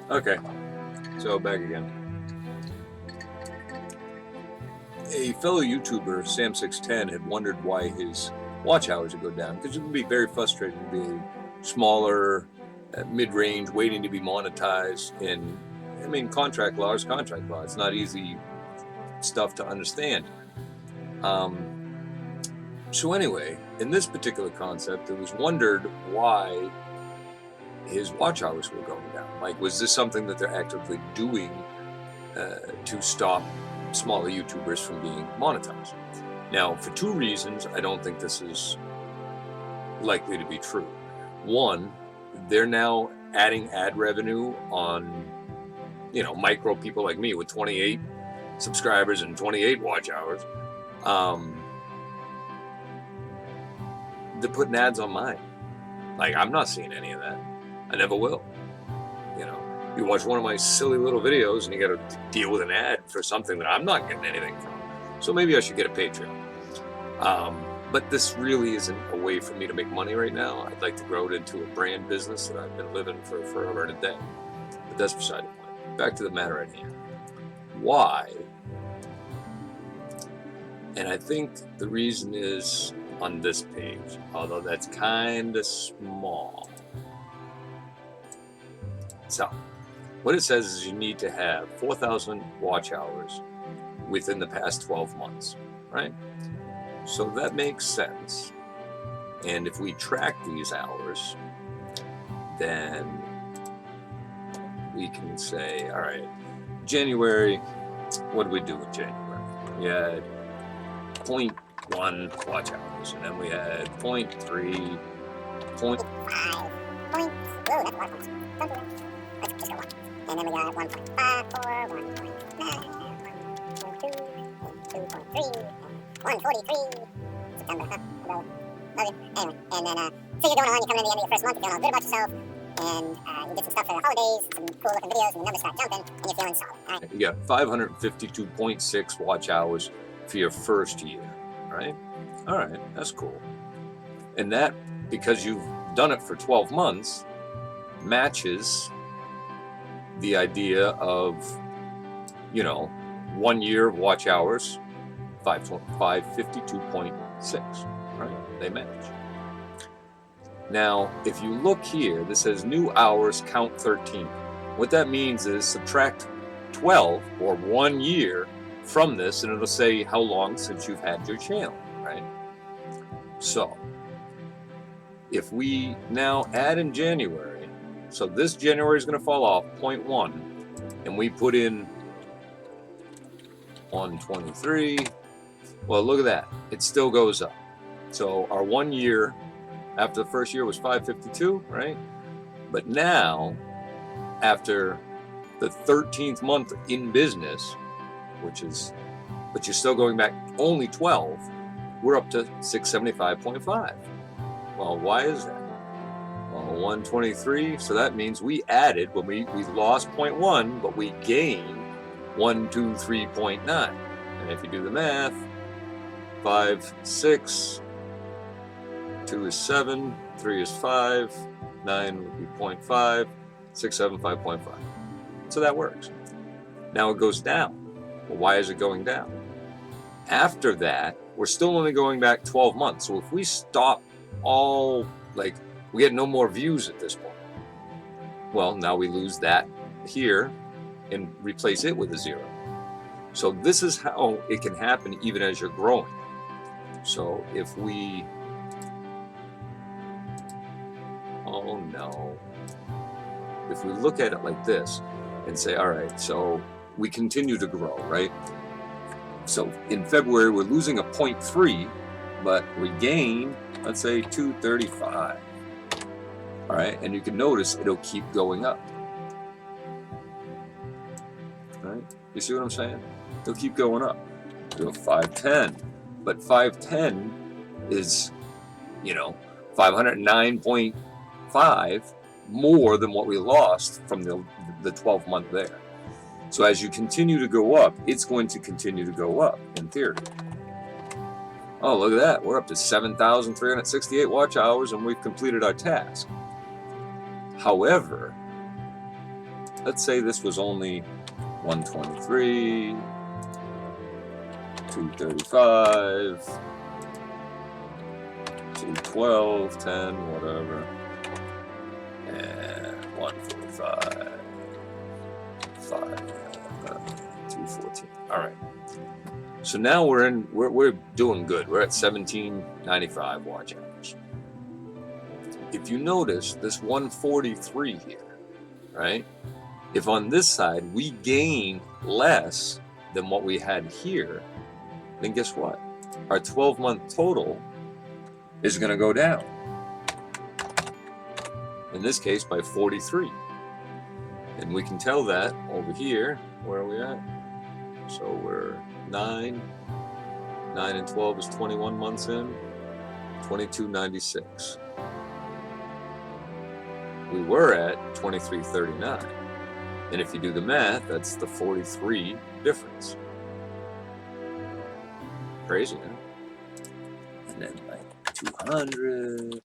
Okay, so back again. A fellow YouTuber, Sam610, had wondered why his watch hours would go down, because it would be very frustrating to be smaller, mid-range, waiting to be monetized. And I mean, contract law is contract law. It's not easy stuff to understand. So anyway, in this particular concept, it was wondered why his watch hours were going down. Like, was this something that they're actively doing to stop smaller YouTubers from being monetized? Now, for two reasons, I don't think this is likely to be true. One, they're now adding ad revenue on, micro people like me with 28 subscribers and 28 watch hours. They're putting ads on mine. Like, I'm not seeing any of that. I never will. You watch one of my silly little videos and you got to deal with an ad for something that I'm not getting anything from. So maybe I should get a Patreon. But this really isn't a way for me to make money right now. I'd like to grow it into a brand business that I've been living for forever and a day. But that's beside the point. Back to the matter at hand. Why? And I think the reason is on this page, although that's kind of small. So, what it says is you need to have 4,000 watch hours within the past 12 months, right? So that makes sense. And if we track these hours, then we can say, all right, January, what did we do in January? We had 0.1 watch hours, and then we had 0.3, 0.5, that's a lot of points. Don't do that. Let's just go 1. And then we got 1.54, 1.9, 2.3, 143. September, huh? Okay, anyway. And then, so you're going on, you're coming in the end of your first month, you're feeling all good about yourself, and you did some stuff for the holidays, some cool looking videos, and the numbers start jumping, and you're feeling solid, all right? You got 552.6 watch hours for your first year, right? All right, that's cool. And that, because you've done it for 12 months, matches the idea of, 1 year of watch hours, 552.6, right? They match. Now, if you look here, this says new hours, count 13. What that means is subtract 12 or 1 year from this, and it'll say how long since you've had your channel, right? So, if we now add in January, so this January is going to fall off 0.1, and we put in 123. Well, look at that. It still goes up. So our 1 year after the first year was 552, right? But now, after the 13th month in business, but you're still going back only 12, we're up to 675.5. Well, why is that? Well, 123, so that means we added, when we lost 0.1, but we gained 123.9. And if you do the math, 5, 6, 2 is 7, 3 is 5, 9 would be 0.5, 6, 7, 5.5. So that works. Now it goes down. Well, why is it going down? After that, we're still only going back 12 months. So if we stop we get no more views at this point. Well, now we lose that here and replace it with a 0. So this is how it can happen even as you're growing. So if we, if we look at it like this and say, all right, so we continue to grow, right? So in February, we're losing a 0.3, but we gain, let's say 235. All right, and you can notice it'll keep going up. All right, you see what I'm saying? It'll keep going up. It'll 510, but 510 is, 509.5 more than what we lost from the 12 month there. So as you continue to go up, it's going to continue to go up in theory. Oh, look at that. We're up to 7,368 watch hours and we've completed our task. However, let's say this was only 123, 235, 212, 10, whatever, and 145, 214. All right. So now we're doing good. We're at 1795 watch hours. If you notice this 143 here, right? If on this side we gain less than what we had here, then guess what? Our 12-month total is going to go down. In this case, by 43. And we can tell that over here. Where are we at? So we're 9 and 12 is 21 months in, 2296. We were at 2339. And if you do the math, that's the 43 difference. Crazy, huh? And then like 200,